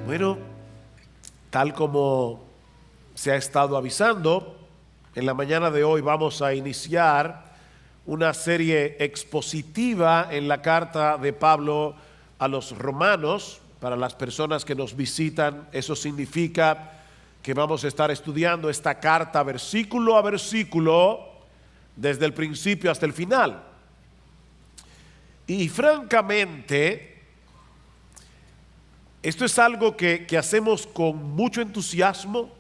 Bueno, tal como se ha estado avisando, en la mañana de hoy vamos a iniciar una serie expositiva en la carta de Pablo a los romanos. Para las personas que nos visitan, eso significa que vamos a estar estudiando esta carta versículo a versículo, desde el principio hasta el final. Y francamente, esto es algo que hacemos con mucho entusiasmo,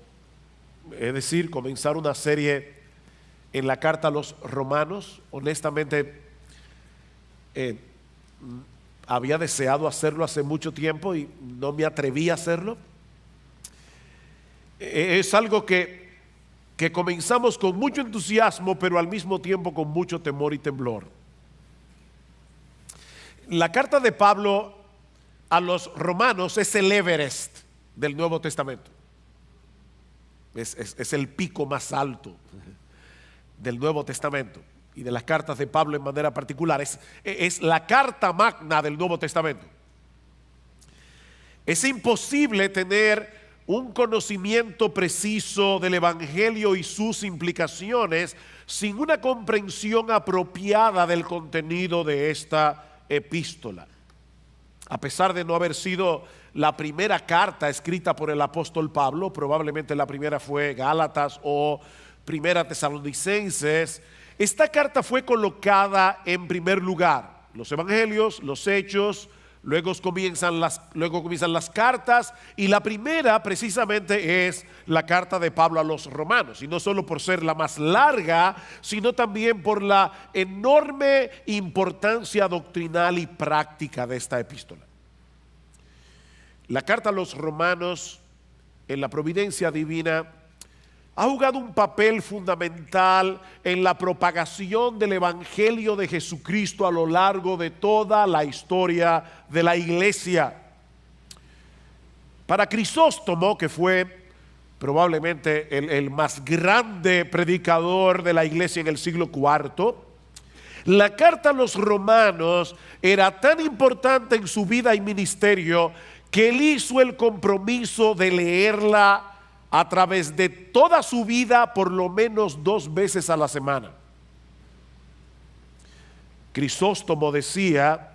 es decir, comenzar una serie en la carta a los romanos. Honestamente, había deseado hacerlo hace mucho tiempo y no me atreví a hacerlo. Es algo que comenzamos con mucho entusiasmo, pero al mismo tiempo con mucho temor y temblor. La carta de Pablo a los romanos es el Everest del Nuevo Testamento. Es el pico más alto del Nuevo Testamento y de las cartas de Pablo en manera particular. Es la carta magna del Nuevo Testamento. Es imposible tener un conocimiento preciso del Evangelio y sus implicaciones sin una comprensión apropiada del contenido de esta epístola. A pesar de no haber sido la primera carta escrita por el apóstol Pablo, probablemente la primera fue Gálatas o Primera Tesalonicenses, esta carta fue colocada en primer lugar. Los evangelios, los hechos, luego comienzan las cartas, y la primera precisamente es la carta de Pablo a los romanos, y no solo por ser la más larga, sino también por la enorme importancia doctrinal y práctica de esta epístola. La carta a los romanos, en la providencia divina, ha jugado un papel fundamental en la propagación del Evangelio de Jesucristo a lo largo de toda la historia de la iglesia. Para Crisóstomo, que fue probablemente el más grande predicador de la iglesia en el siglo IV, la carta a los romanos era tan importante en su vida y ministerio que él hizo el compromiso de leerla a través de toda su vida por lo menos 2 veces a la semana. Crisóstomo decía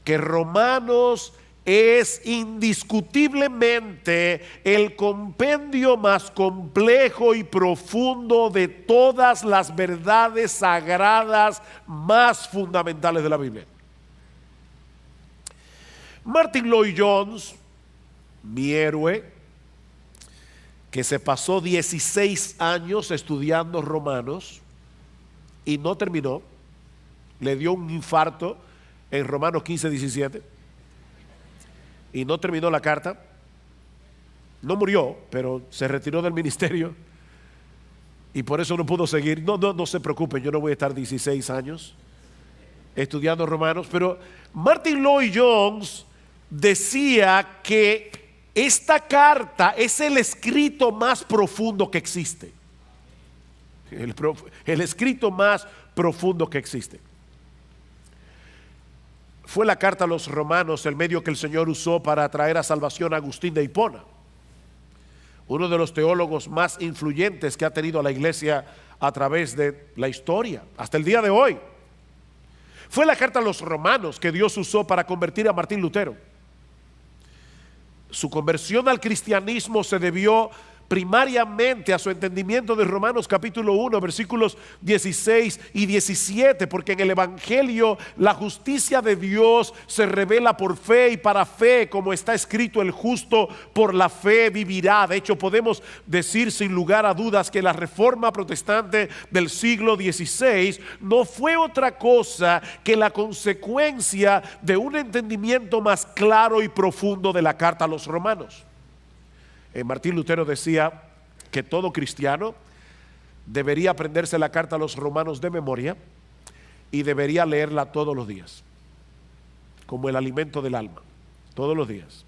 que Romanos es indiscutiblemente el compendio más complejo y profundo de todas las verdades sagradas más fundamentales de la Biblia. Martin Lloyd-Jones, mi héroe, que se pasó 16 años estudiando Romanos y no terminó, le dio un infarto en Romanos 15:17 y no terminó la carta. No murió, pero se retiró del ministerio y por eso no pudo seguir. No se preocupen, yo no voy a estar 16 años estudiando Romanos, pero Martin Lloyd-Jones decía que esta carta es el escrito más profundo que existe. El escrito más profundo que existe. Fue la carta a los romanos el medio que el Señor usó para traer a salvación a Agustín de Hipona, uno de los teólogos más influyentes que ha tenido la iglesia a través de la historia, hasta el día de hoy. Fue la carta a los romanos que Dios usó para convertir a Martín Lutero. Su conversión al cristianismo se debió primariamente a su entendimiento de Romanos capítulo 1 versículos 16 y 17, porque en el Evangelio la justicia de Dios se revela por fe y para fe, como está escrito: el justo por la fe vivirá. De hecho, podemos decir sin lugar a dudas que la reforma protestante del siglo XVI no fue otra cosa que la consecuencia de un entendimiento más claro y profundo de la carta a los romanos. Martín Lutero decía que todo cristiano debería aprenderse la carta a los romanos de memoria y debería leerla todos los días, como el alimento del alma, todos los días.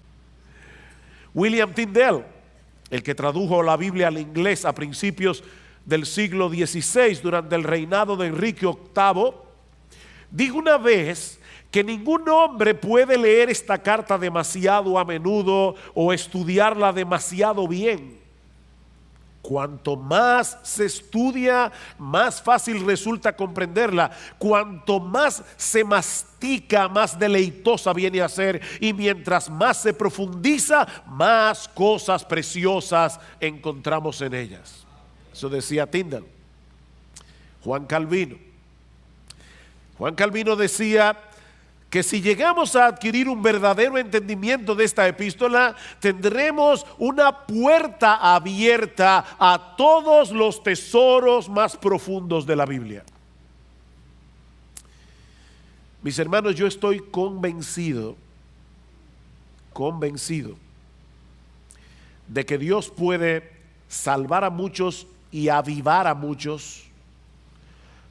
William Tyndale, el que tradujo la Biblia al inglés a principios del siglo XVI durante el reinado de Enrique VIII, dijo una vez que ningún hombre puede leer esta carta demasiado a menudo o estudiarla demasiado bien. Cuanto más se estudia, más fácil resulta comprenderla. Cuanto más se mastica, más deleitosa viene a ser. Y mientras más se profundiza, más cosas preciosas encontramos en ellas. Eso decía Tyndale. Juan Calvino decía que si llegamos a adquirir un verdadero entendimiento de esta epístola, tendremos una puerta abierta a todos los tesoros más profundos de la Biblia. Mis hermanos, yo estoy convencido de que Dios puede salvar a muchos y avivar a muchos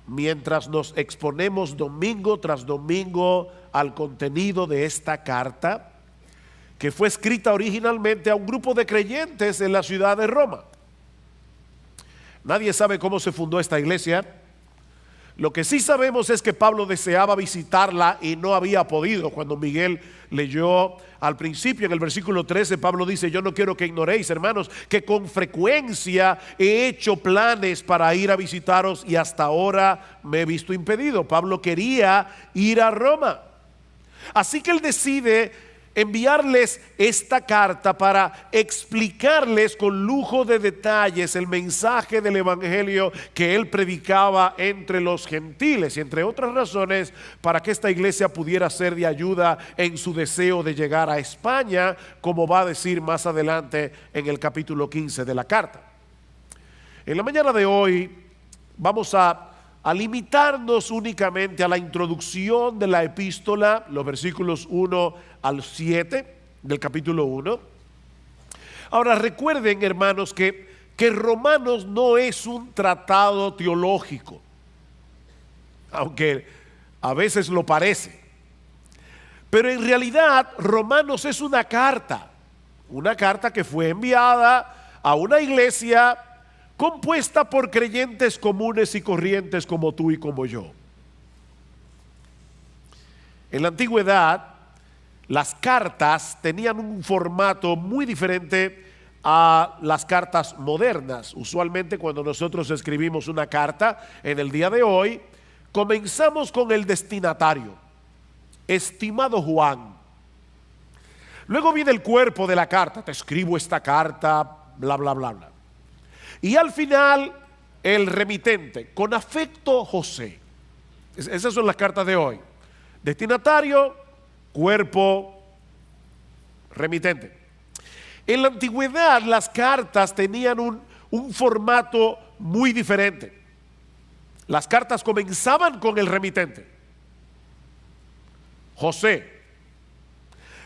mientras nos exponemos domingo tras domingo al contenido de esta carta, que fue escrita originalmente a un grupo de creyentes en la ciudad de Roma. Nadie sabe cómo se fundó esta iglesia. Lo que sí sabemos es que Pablo deseaba visitarla y no había podido. Cuando Miguel leyó al principio en el versículo 13, Pablo dice: yo no quiero que ignoréis, hermanos, que con frecuencia he hecho planes para ir a visitaros y hasta ahora me he visto impedido. Pablo quería ir a Roma. Así que él decide enviarles esta carta para explicarles con lujo de detalles el mensaje del evangelio que él predicaba entre los gentiles, y entre otras razones para que esta iglesia pudiera ser de ayuda en su deseo de llegar a España, como va a decir más adelante en el capítulo 15 de la carta. En la mañana de hoy vamos a limitarnos únicamente a la introducción de la epístola, los versículos 1 al 7 del capítulo 1. Ahora recuerden, hermanos, que Romanos no es un tratado teológico, aunque a veces lo parece. Pero en realidad Romanos es una carta que fue enviada a una iglesia compuesta por creyentes comunes y corrientes como tú y como yo. En la antigüedad, las cartas tenían un formato muy diferente a las cartas modernas. Usualmente cuando nosotros escribimos una carta en el día de hoy, comenzamos con el destinatario: estimado Juan. Luego viene el cuerpo de la carta: te escribo esta carta, bla, bla, bla, bla. Y al final, el remitente: con afecto, José. Esas son las cartas de hoy: destinatario, cuerpo, remitente. En la antigüedad, las cartas tenían un formato muy diferente. Las cartas comenzaban con el remitente, José.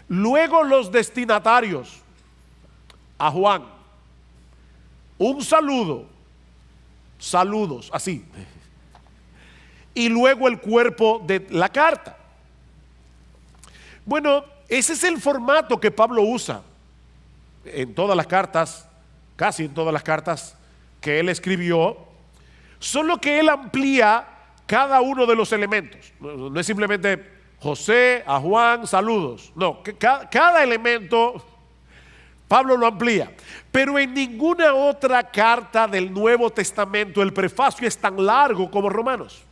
Luego los destinatarios, a Juan. Un saludo, saludos, así. Y luego el cuerpo de la carta. Bueno, ese es el formato que Pablo usa en todas las cartas, casi en todas las cartas que él escribió, solo que él amplía cada uno de los elementos. No es simplemente José, a Juan, saludos. No, cada elemento Pablo lo amplía. Pero en ninguna otra carta del Nuevo Testamento el prefacio es tan largo como Romanos.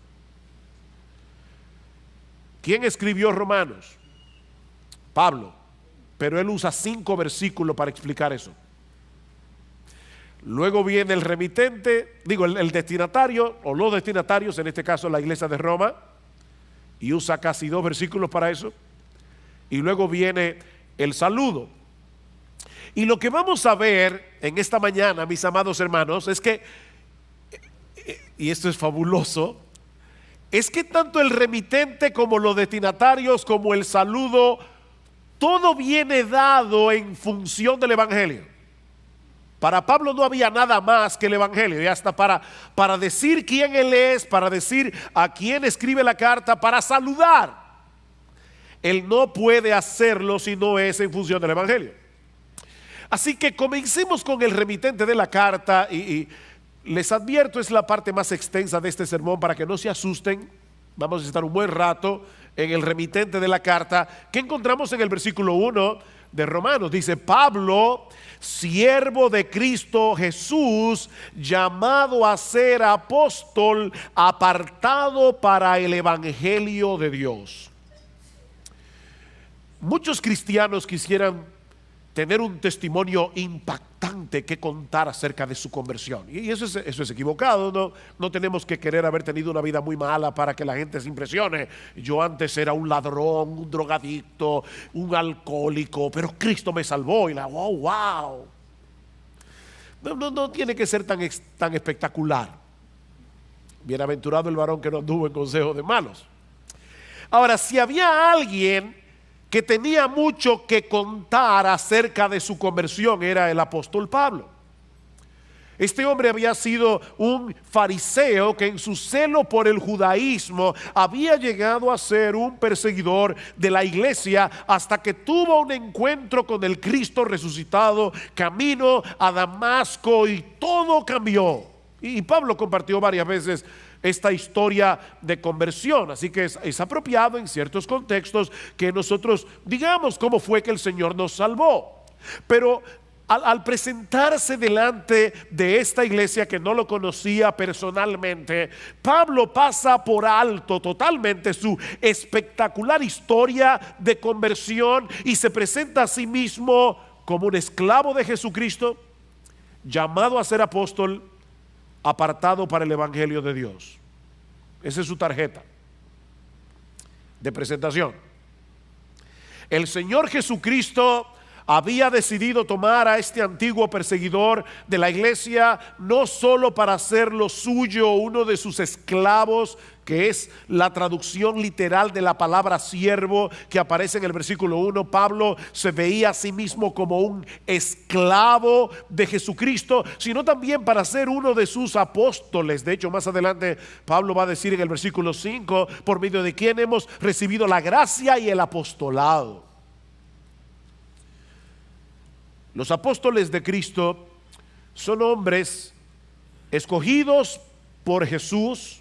¿Quién escribió Romanos? Pablo. Pero él usa 5 versículos para explicar eso. Luego viene el remitente, el destinatario o los destinatarios, en este caso la iglesia de Roma, y usa casi 2 versículos para eso. Y luego viene el saludo. Y lo que vamos a ver en esta mañana, mis amados hermanos, es que, y esto es fabuloso, es que tanto el remitente como los destinatarios, como el saludo, todo viene dado en función del evangelio. Para Pablo no había nada más que el evangelio, y hasta para decir quién él es, para decir a quién escribe la carta, para saludar, él no puede hacerlo si no es en función del evangelio. Así que comencemos con el remitente de la carta y les advierto, es la parte más extensa de este sermón para que no se asusten. Vamos a estar un buen rato en el remitente de la carta, que encontramos en el versículo 1 de Romanos. Dice: Pablo, siervo de Cristo Jesús, llamado a ser apóstol, apartado para el evangelio de Dios. Muchos cristianos quisieran tener un testimonio impactante que contar acerca de su conversión, y eso es equivocado. No tenemos que querer haber tenido una vida muy mala para que la gente se impresione. Yo antes era un ladrón, un drogadicto, un alcohólico, pero Cristo me salvó, y wow. No tiene que ser tan espectacular. Bienaventurado el varón que no anduvo en consejo de malos. Ahora, si había alguien que tenía mucho que contar acerca de su conversión, era el apóstol Pablo. Este hombre había sido un fariseo que en su celo por el judaísmo había llegado a ser un perseguidor de la iglesia, hasta que tuvo un encuentro con el Cristo resucitado camino a Damasco, y todo cambió. Y Pablo compartió varias veces esta historia de conversión, así que es apropiado en ciertos contextos que nosotros digamos cómo fue que el Señor nos salvó. Pero al presentarse delante de esta iglesia que no lo conocía personalmente, Pablo pasa por alto totalmente su espectacular historia de conversión y se presenta a sí mismo como un esclavo de Jesucristo, llamado a ser apóstol, apartado para el evangelio de Dios. Esa es su tarjeta de presentación. El Señor Jesucristo había decidido tomar a este antiguo perseguidor de la iglesia no solo para hacerlo suyo, uno de sus esclavos, que es la traducción literal de la palabra siervo que aparece en el versículo 1. Pablo se veía a sí mismo como un esclavo de Jesucristo, sino también para ser uno de sus apóstoles. De hecho, más adelante Pablo va a decir en el versículo 5, por medio de quien hemos recibido la gracia y el apostolado. Los apóstoles de Cristo son hombres escogidos por Jesús,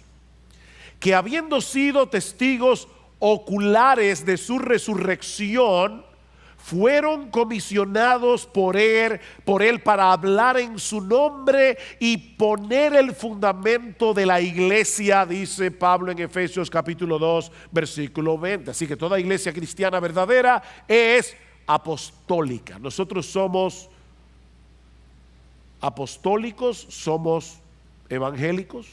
que habiendo sido testigos oculares de su resurrección, fueron comisionados por él para hablar en su nombre y poner el fundamento de la iglesia, dice Pablo en Efesios capítulo 2 versículo 20. Así que toda iglesia cristiana verdadera es apostólica. Nosotros somos apostólicos, somos evangélicos,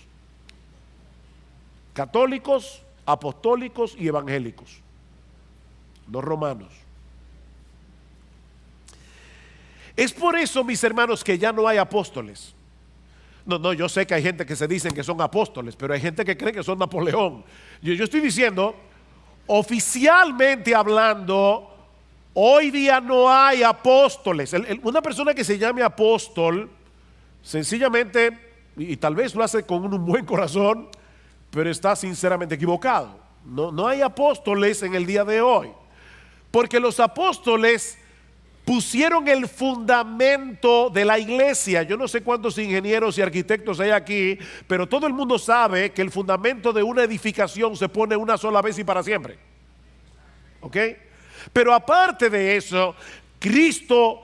católicos, apostólicos y evangélicos, no romanos. Es por eso, mis hermanos, que ya no hay apóstoles. No, yo sé que hay gente que se dicen que son apóstoles, pero hay gente que cree que son Napoleón. Yo estoy diciendo, oficialmente hablando, hoy día no hay apóstoles. Una persona que se llame apóstol, sencillamente, y tal vez lo hace con un buen corazón, pero está sinceramente equivocado. No hay apóstoles en el día de hoy, porque los apóstoles pusieron el fundamento de la iglesia. Yo no sé cuántos ingenieros y arquitectos hay aquí, pero todo el mundo sabe que el fundamento de una edificación se pone una sola vez y para siempre. ¿Ok? Pero aparte de eso, Cristo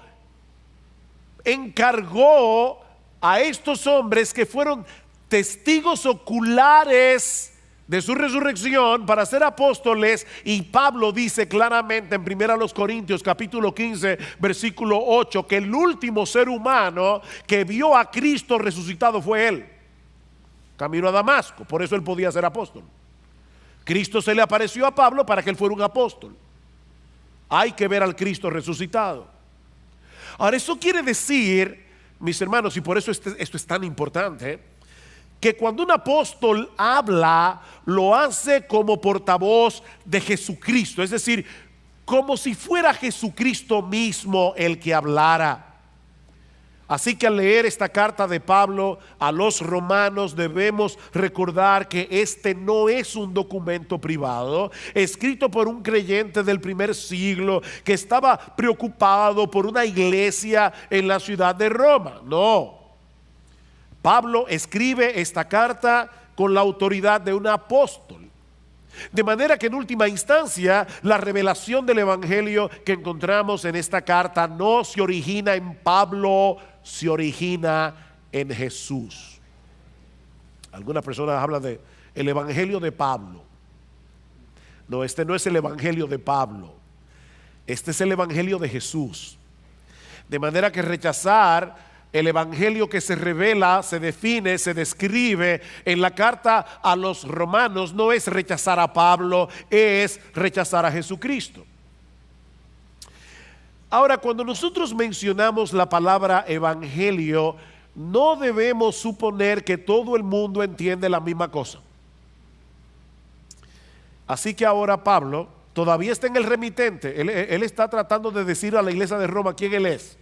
encargó a estos hombres que fueron testigos oculares de su resurrección para ser apóstoles, y Pablo dice claramente en 1 Corintios capítulo 15 versículo 8 que el último ser humano que vio a Cristo resucitado fue él, camino a Damasco. Por eso él podía ser apóstol. Cristo se le apareció a Pablo para que él fuera un apóstol. Hay que ver al Cristo resucitado. Ahora, eso quiere decir, mis hermanos, y por eso esto es tan importante, que cuando un apóstol habla, lo hace como portavoz de Jesucristo, es decir, como si fuera Jesucristo mismo el que hablara. Así que al leer esta carta de Pablo a los romanos, debemos recordar que este no es un documento privado escrito por un creyente del primer siglo que estaba preocupado por una iglesia en la ciudad de Roma. No. Pablo escribe esta carta con la autoridad de un apóstol. De manera que en última instancia, la revelación del Evangelio que encontramos en esta carta no se origina en Pablo, se origina en Jesús. Algunas personas hablan de el Evangelio de Pablo. No, este no es el Evangelio de Pablo. Este es el Evangelio de Jesús. De manera que rechazar el Evangelio que se revela, se define, se describe en la carta a los romanos no es rechazar a Pablo, es rechazar a Jesucristo. Ahora, cuando nosotros mencionamos la palabra evangelio, no debemos suponer que todo el mundo entiende la misma cosa. Así que ahora Pablo todavía está en el remitente. Él está tratando de decir a la iglesia de Roma quién él es.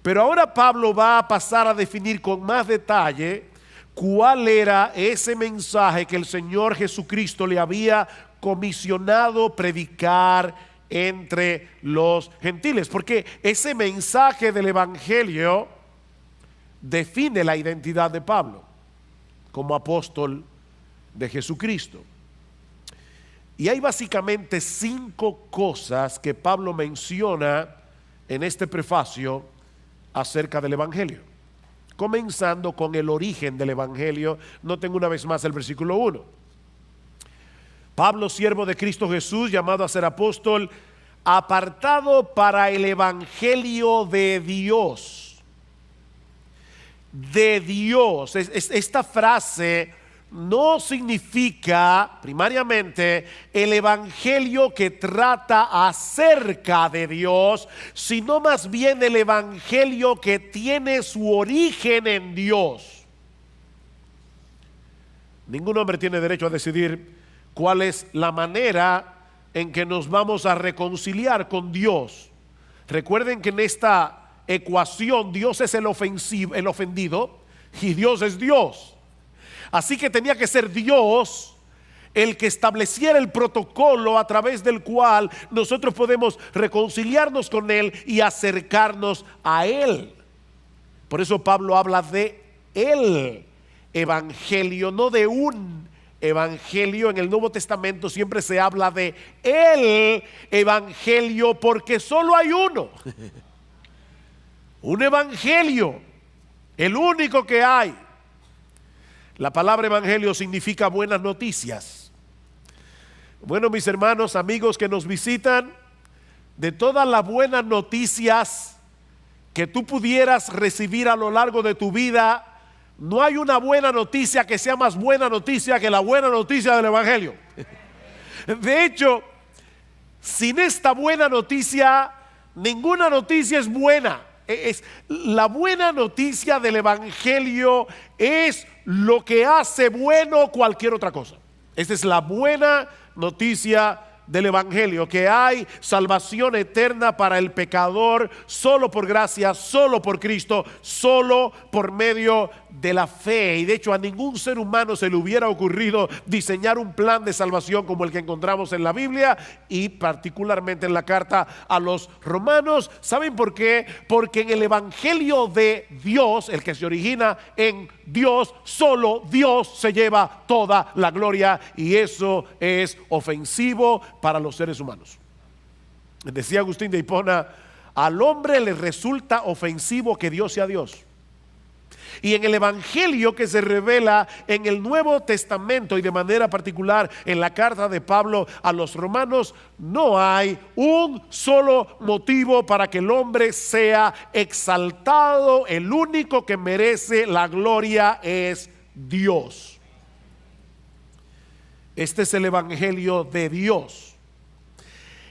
Pero ahora Pablo va a pasar a definir con más detalle cuál era ese mensaje que el Señor Jesucristo le había comisionado predicar entre los gentiles. Porque ese mensaje del Evangelio define la identidad de Pablo como apóstol de Jesucristo. Y hay básicamente 5 cosas que Pablo menciona en este prefacio acerca del Evangelio, comenzando con el origen del Evangelio. Noten una vez más el versículo 1. Pablo, siervo de Cristo Jesús, llamado a ser apóstol, apartado para el Evangelio de Dios. De Dios. Esta frase no significa primariamente el evangelio que trata acerca de Dios, sino más bien el evangelio que tiene su origen en Dios. Ningún hombre tiene derecho a decidir cuál es la manera en que nos vamos a reconciliar con Dios. Recuerden que en esta ecuación Dios es el ofendido y Dios es Dios. Así que tenía que ser Dios el que estableciera el protocolo a través del cual nosotros podemos reconciliarnos con Él y acercarnos a Él. Por eso Pablo habla de el evangelio, no de un evangelio. En el Nuevo Testamento siempre se habla de el evangelio porque solo hay uno. Un evangelio, el único que hay. La palabra evangelio significa buenas noticias. Bueno, mis hermanos, amigos que nos visitan, de todas las buenas noticias que tú pudieras recibir a lo largo de tu vida, no hay una buena noticia que sea más buena noticia que la buena noticia del evangelio. De hecho, sin esta buena noticia, ninguna noticia es buena. La buena noticia del evangelio es lo que hace bueno cualquier otra cosa. Esta es la buena noticia del evangelio, que hay salvación eterna para el pecador solo por gracia, solo por Cristo, solo por medio de la fe. Y de hecho a ningún ser humano se le hubiera ocurrido diseñar un plan de salvación como el que encontramos en la Biblia y particularmente en la carta a los romanos. ¿Saben por qué? Porque en el evangelio de Dios, el que se origina en Dios, solo Dios se lleva toda la gloria, y eso es ofensivo para los seres humanos. Decía Agustín de Hipona: al hombre le resulta ofensivo que Dios sea Dios. Y en el evangelio que se revela en el Nuevo Testamento y de manera particular en la carta de Pablo a los romanos, no hay un solo motivo para que el hombre sea exaltado. El único que merece la gloria es Dios. Este es el evangelio de Dios.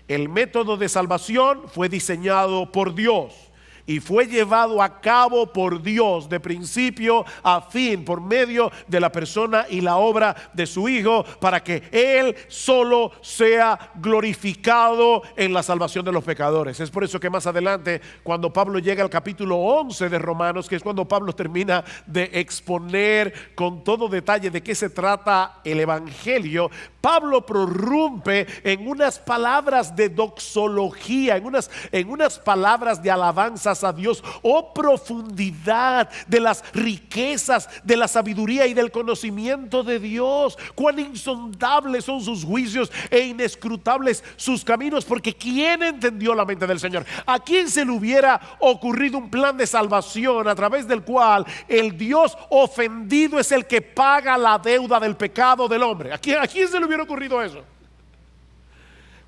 El método de salvación fue diseñado por Dios y fue llevado a cabo por Dios de principio a fin por medio de la persona y la obra de su Hijo, para que Él solo sea glorificado en la salvación de los pecadores. Es por eso que más adelante, cuando Pablo llega al capítulo 11 de Romanos, que es cuando Pablo termina de exponer con todo detalle de qué se trata el evangelio, Pablo prorrumpe en unas palabras de doxología, en unas palabras de alabanza alabanzas a Dios. Oh profundidad de las riquezas de la sabiduría y del conocimiento de Dios. Cuán insondables son sus juicios e inescrutables sus caminos. Porque ¿quién entendió la mente del Señor? ¿A quién se le hubiera ocurrido un plan de salvación a través del cual el Dios ofendido es el que paga la deuda del pecado del hombre? ¿A quién se le hubiera ocurrido eso?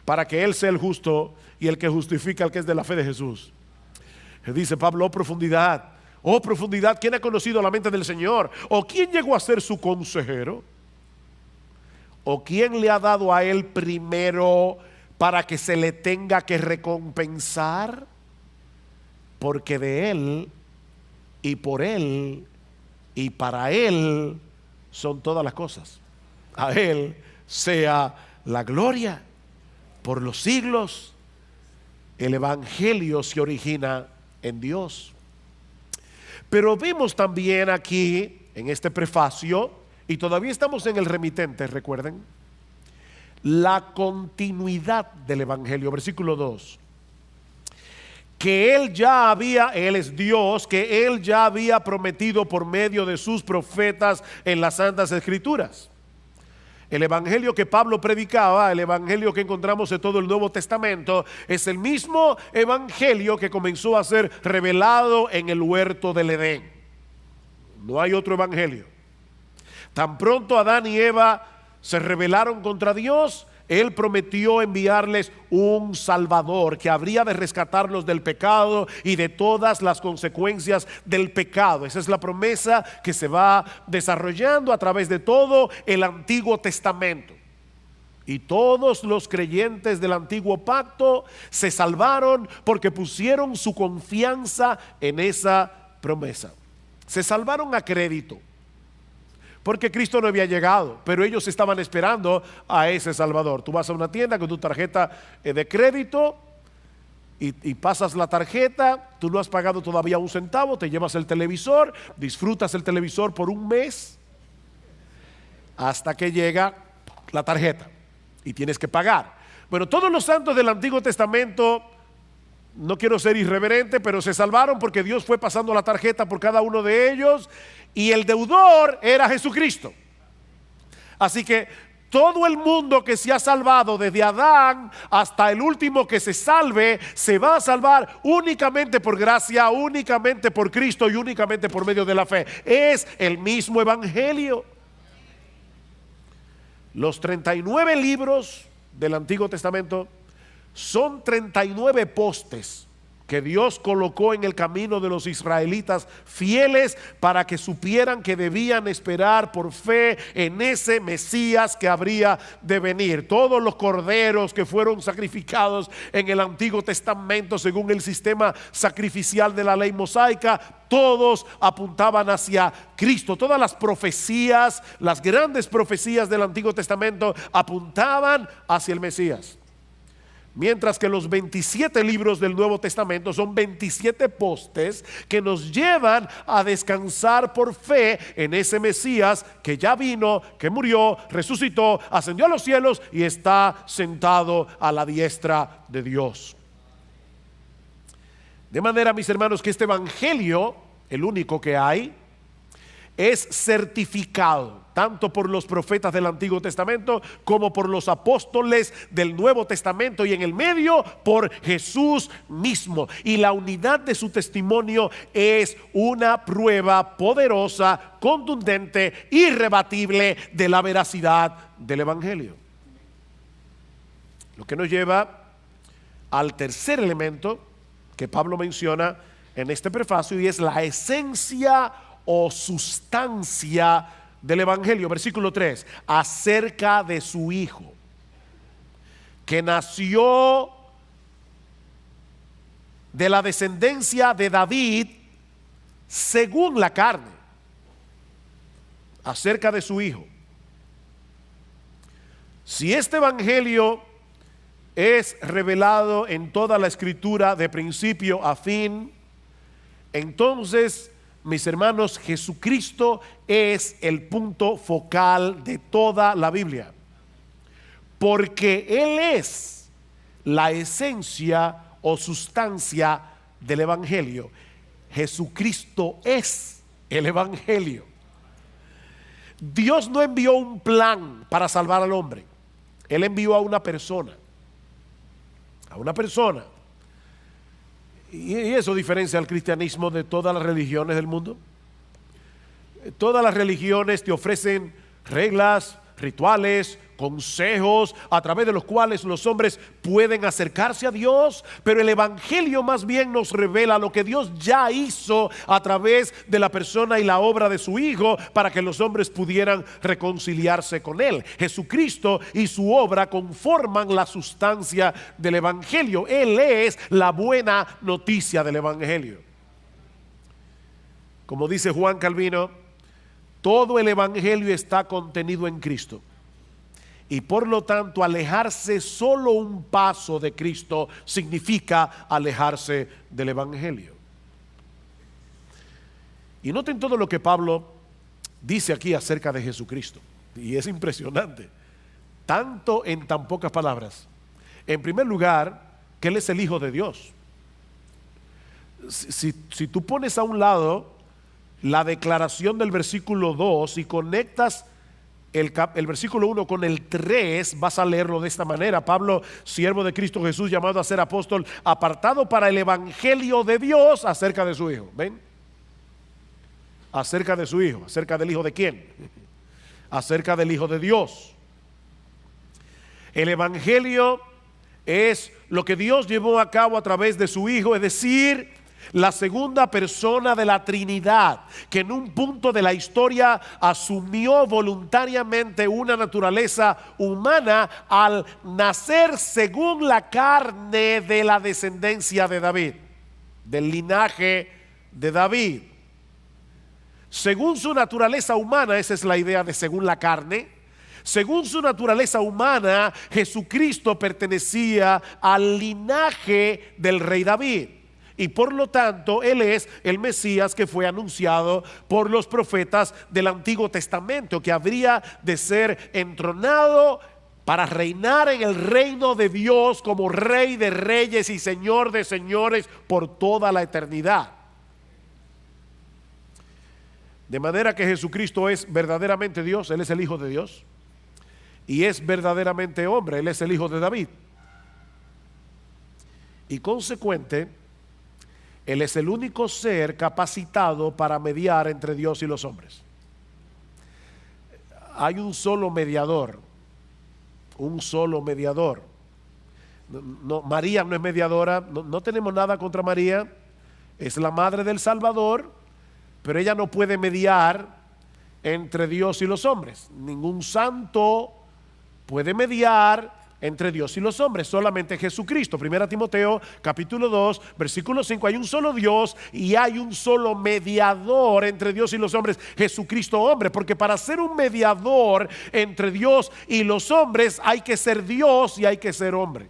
Para que Él sea el justo y el que justifica al que es de la fe de Jesús. Dice Pablo, oh profundidad, ¿quién ha conocido la mente del Señor? ¿O quién llegó a ser su consejero? ¿O quién le ha dado a Él primero para que se le tenga que recompensar? Porque de Él y por Él y para Él son todas las cosas. A Él sea la gloria por los siglos. El evangelio se origina en Dios. Pero vemos también aquí en este prefacio, y todavía estamos en el remitente, recuerden, la continuidad del evangelio. Versículo 2. Que Él es Dios, que Él ya había prometido por medio de sus profetas en las Santas Escrituras. El evangelio que Pablo predicaba, el evangelio que encontramos en todo el Nuevo Testamento, es el mismo evangelio que comenzó a ser revelado en el huerto del Edén. No hay otro evangelio. Tan pronto Adán y Eva se rebelaron contra Dios, Él prometió enviarles un Salvador que habría de rescatarlos del pecado y de todas las consecuencias del pecado. Esa es la promesa que se va desarrollando a través de todo el Antiguo Testamento. Y todos los creyentes del Antiguo Pacto se salvaron porque pusieron su confianza en esa promesa. Se salvaron a crédito, porque Cristo no había llegado, pero ellos estaban esperando a ese Salvador. Tú vas a una tienda con tu tarjeta de crédito y pasas la tarjeta, tú no has pagado todavía un centavo, te llevas el televisor, disfrutas el televisor por un mes, hasta que llega la tarjeta y tienes que pagar. Bueno, todos los santos del Antiguo Testamento, no quiero ser irreverente, pero se salvaron porque Dios fue pasando la tarjeta por cada uno de ellos y el deudor era Jesucristo. Así que todo el mundo que se ha salvado desde Adán hasta el último que se salve, se va a salvar únicamente por gracia, únicamente por Cristo y únicamente por medio de la fe. Es el mismo evangelio. Los 39 libros del Antiguo Testamento son 39 postes que Dios colocó en el camino de los israelitas fieles para que supieran que debían esperar por fe en ese Mesías que habría de venir. Todos los corderos que fueron sacrificados en el Antiguo Testamento según el sistema sacrificial de la ley mosaica, todos apuntaban hacia Cristo. Todas las profecías, las grandes profecías del Antiguo Testamento apuntaban hacia el Mesías. Mientras que los 27 libros del Nuevo Testamento son 27 postes que nos llevan a descansar por fe en ese Mesías que ya vino, que murió, resucitó, ascendió a los cielos y está sentado a la diestra de Dios. De manera, mis hermanos, que este evangelio, el único que hay, es certificado tanto por los profetas del Antiguo Testamento como por los apóstoles del Nuevo Testamento, y en el medio por Jesús mismo. Y la unidad de su testimonio es una prueba poderosa, contundente, irrebatible de la veracidad del evangelio. Lo que nos lleva al tercer elemento que Pablo menciona en este prefacio, y es la esencia o sustancia del evangelio. Versículo 3, acerca de su Hijo, que nació de la descendencia de David según la carne. Acerca de su Hijo. Si este evangelio es revelado en toda la Escritura de principio a fin, entonces, mis hermanos, Jesucristo es el punto focal de toda la Biblia, porque Él es la esencia o sustancia del Evangelio. Jesucristo es el Evangelio. Dios no envió un plan para salvar al hombre. Él envió a una persona. A una persona. Y eso diferencia al cristianismo de todas las religiones del mundo. Todas las religiones te ofrecen reglas, rituales, consejos a través de los cuales los hombres pueden acercarse a Dios, pero el Evangelio más bien nos revela lo que Dios ya hizo a través de la persona y la obra de su Hijo para que los hombres pudieran reconciliarse con Él. Jesucristo y su obra conforman la sustancia del Evangelio. Él es la buena noticia del Evangelio. Como dice Juan Calvino, todo el Evangelio está contenido en Cristo. Y por lo tanto, alejarse solo un paso de Cristo significa alejarse del Evangelio. Y noten todo lo que Pablo dice aquí acerca de Jesucristo. Y es impresionante, tanto en tan pocas palabras. En primer lugar, que Él es el Hijo de Dios. Si tú pones a un lado la declaración del versículo 2 y conectas el versículo 1 con el 3, vas a leerlo de esta manera: Pablo, siervo de Cristo Jesús, llamado a ser apóstol, apartado para el Evangelio de Dios, acerca de su Hijo. ¿Ven? Acerca de su Hijo. ¿Acerca del Hijo de quién? Acerca del Hijo de Dios. El Evangelio es lo que Dios llevó a cabo a través de su Hijo, es decir, la segunda persona de la Trinidad, que en un punto de la historia asumió voluntariamente una naturaleza humana al nacer según la carne de la descendencia de David, del linaje de David. Según su naturaleza humana, esa es la idea de según la carne. Según su naturaleza humana, Jesucristo pertenecía al linaje del rey David. Y por lo tanto, Él es el Mesías que fue anunciado por los profetas del Antiguo Testamento, que habría de ser entronado para reinar en el reino de Dios como Rey de reyes y Señor de señores por toda la eternidad. De manera que Jesucristo es verdaderamente Dios, Él es el Hijo de Dios, y es verdaderamente hombre, Él es el Hijo de David. Y consecuente, Él es el único ser capacitado para mediar entre Dios y los hombres. Hay un solo mediador, un solo mediador. No, María no es mediadora, no tenemos nada contra María, es la madre del Salvador, pero ella no puede mediar entre Dios y los hombres. Ningún santo puede mediar entre Dios y los hombres, solamente Jesucristo. 1 Timoteo capítulo 2 versículo 5: hay un solo Dios y hay un solo mediador entre Dios y los hombres, Jesucristo hombre. Porque para ser un mediador entre Dios y los hombres hay que ser Dios y hay que ser hombre.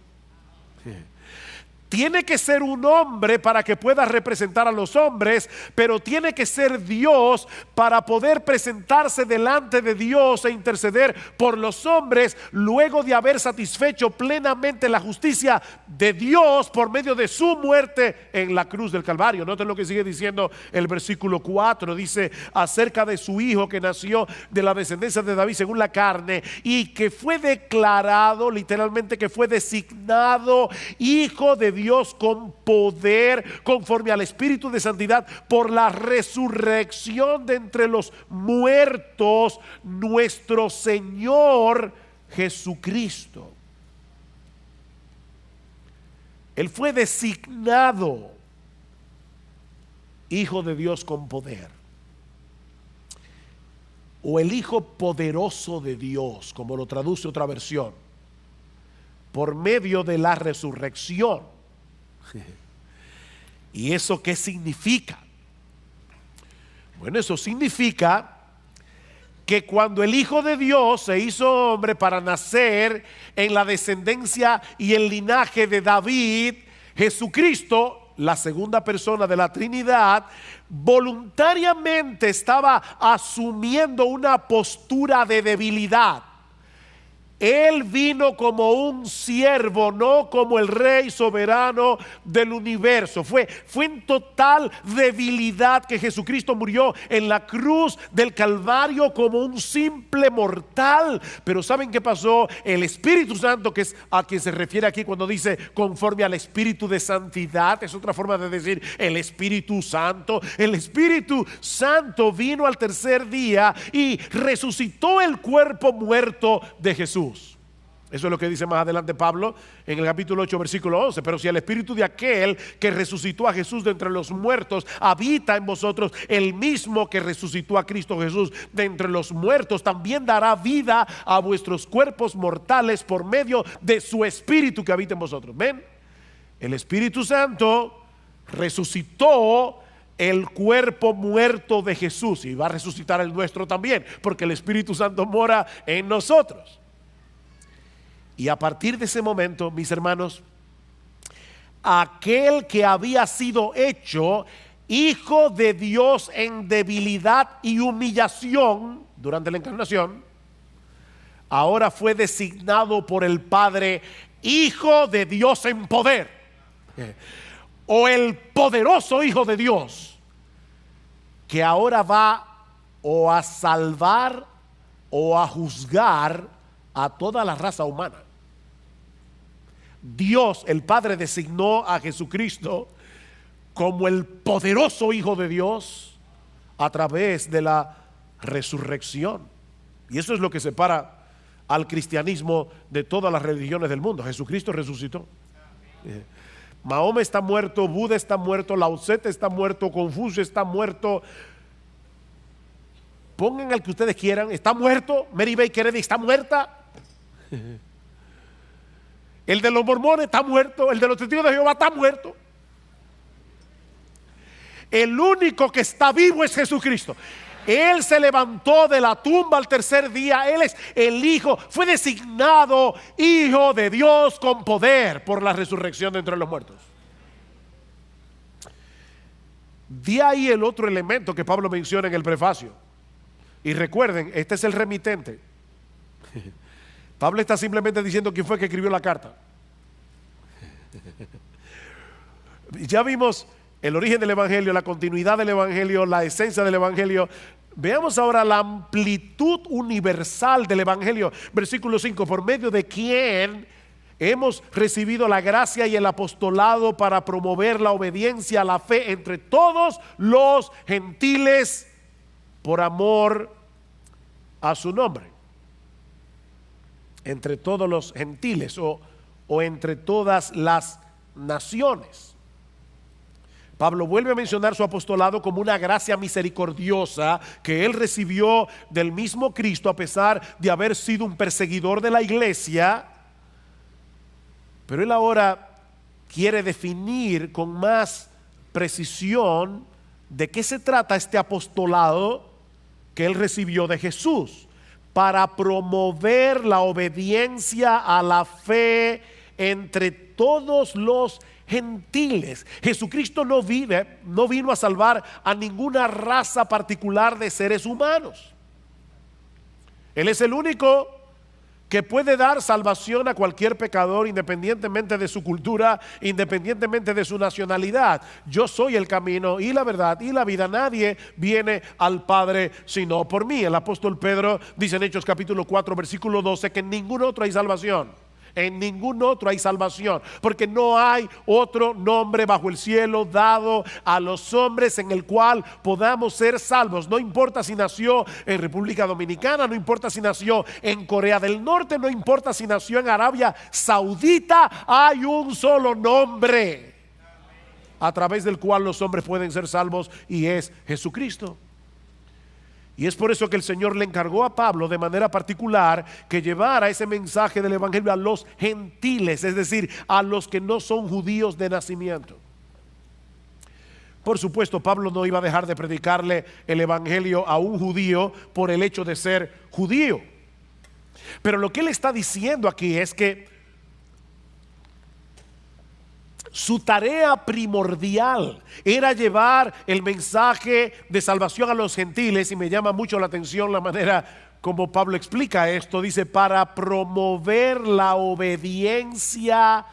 Tiene que ser un hombre para que pueda representar a los hombres, pero tiene que ser Dios para poder presentarse delante de Dios e interceder por los hombres luego de haber satisfecho plenamente la justicia de Dios por medio de su muerte en la cruz del Calvario. Noten lo que sigue diciendo el versículo 4, dice acerca de su Hijo que nació de la descendencia de David según la carne y que fue declarado, literalmente que fue designado Hijo de Dios con poder, conforme al Espíritu de santidad, por la resurrección de entre los muertos, nuestro Señor Jesucristo. Él fue designado Hijo de Dios con poder, o el Hijo poderoso de Dios, como lo traduce otra versión, por medio de la resurrección. ¿Y eso qué significa? Bueno, eso significa que cuando el Hijo de Dios se hizo hombre para nacer en la descendencia y el linaje de David, Jesucristo, la segunda persona de la Trinidad, voluntariamente estaba asumiendo una postura de debilidad. Él vino como un siervo, no como el rey soberano del universo. Fue en total debilidad que Jesucristo murió en la cruz del Calvario como un simple mortal. Pero ¿saben qué pasó? El Espíritu Santo, que es a quien se refiere aquí cuando dice conforme al Espíritu de santidad, es otra forma de decir el Espíritu Santo. El Espíritu Santo vino al tercer día y resucitó el cuerpo muerto de Jesús. Eso es lo que dice más adelante Pablo en el capítulo 8 versículo 11. Pero si el espíritu de aquel que resucitó a Jesús de entre los muertos habita en vosotros, el mismo que resucitó a Cristo Jesús de entre los muertos también dará vida a vuestros cuerpos mortales por medio de su espíritu que habita en vosotros. ¿Ven? El Espíritu Santo resucitó el cuerpo muerto de Jesús y va a resucitar el nuestro también, porque el Espíritu Santo mora en nosotros. Y a partir de ese momento, mis hermanos, aquel que había sido hecho Hijo de Dios en debilidad y humillación durante la encarnación, ahora fue designado por el Padre Hijo de Dios en poder, o el poderoso Hijo de Dios, que ahora va o a salvar o a juzgar a toda la raza humana. Dios, el Padre, designó a Jesucristo como el poderoso Hijo de Dios a través de la resurrección. Y eso es lo que separa al cristianismo de todas las religiones del mundo. Jesucristo resucitó. Mahoma está muerto, Buda está muerto, Lao Tse está muerto, Confucio está muerto. Pongan al que ustedes quieran, está muerto. Mary Baker Eddy está muerta. El de los mormones está muerto. El de los testigos de Jehová está muerto. El único que está vivo es Jesucristo. Él se levantó de la tumba al tercer día. Él es el Hijo. Fue designado Hijo de Dios con poder por la resurrección de entre los muertos. De ahí el otro elemento que Pablo menciona en el prefacio. Y recuerden, este es el remitente. Pablo está simplemente diciendo quién fue que escribió la carta. Ya vimos el origen del Evangelio, la continuidad del Evangelio, la esencia del Evangelio. Veamos ahora la amplitud universal del Evangelio. Versículo 5, por medio de quien hemos recibido la gracia y el apostolado para promover la obediencia a la fe entre todos los gentiles por amor a su nombre. Entre todos los gentiles o entre todas las naciones. Pablo vuelve a mencionar su apostolado como una gracia misericordiosa que él recibió del mismo Cristo a pesar de haber sido un perseguidor de la iglesia. Pero él ahora quiere definir con más precisión de qué se trata este apostolado que él recibió de Jesús para promover la obediencia a la fe entre todos los gentiles. Jesucristo no vino a salvar a ninguna raza particular de seres humanos. Él es el único que puede dar salvación a cualquier pecador independientemente de su cultura, independientemente de su nacionalidad. Yo soy el camino y la verdad y la vida. Nadie viene al Padre sino por mí. El apóstol Pedro dice en Hechos capítulo 4 versículo 12 que en ningún otro hay salvación. En ningún otro hay salvación, porque no hay otro nombre bajo el cielo dado a los hombres en el cual podamos ser salvos. No importa si nació en República Dominicana, no importa si nació en Corea del Norte, no importa si nació en Arabia Saudita, hay un solo nombre a través del cual los hombres pueden ser salvos y es Jesucristo. Y es por eso que el Señor le encargó a Pablo de manera particular que llevara ese mensaje del Evangelio a los gentiles, es decir, a los que no son judíos de nacimiento. Por supuesto, Pablo no iba a dejar de predicarle el Evangelio a un judío por el hecho de ser judío. Pero lo que él está diciendo aquí es que su tarea primordial era llevar el mensaje de salvación a los gentiles, y me llama mucho la atención la manera como Pablo explica esto, dice, para promover la obediencia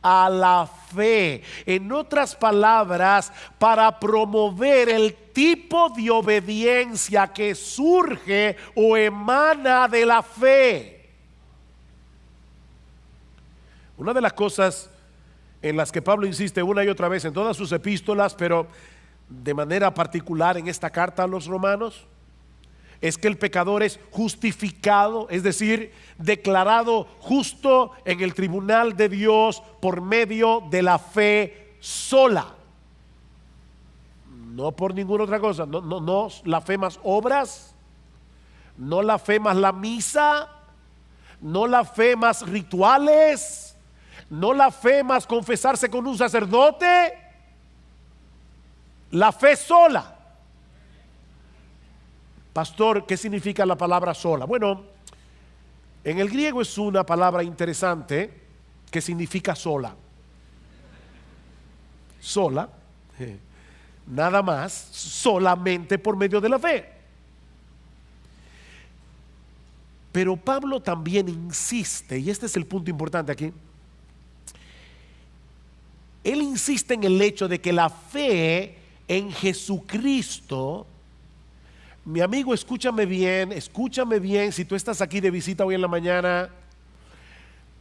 a la fe. En otras palabras, para promover el tipo de obediencia que surge o emana de la fe. Una de las cosas en las que Pablo insiste una y otra vez en todas sus epístolas, pero de manera particular en esta carta a los romanos, es que el pecador es justificado, es decir, declarado justo en el tribunal de Dios por medio de la fe sola. No por ninguna otra cosa, no la fe más obras, no la fe más la misa, no la fe más rituales, no la fe más confesarse con un sacerdote, la fe sola. Pastor, ¿qué significa la palabra sola? Bueno, en el griego es una palabra interesante que significa sola. Sola, nada más, solamente por medio de la fe. Pero Pablo también insiste, y este es el punto importante aquí, él insiste en el hecho de que la fe en Jesucristo, mi amigo, escúchame bien, si tú estás aquí de visita hoy en la mañana,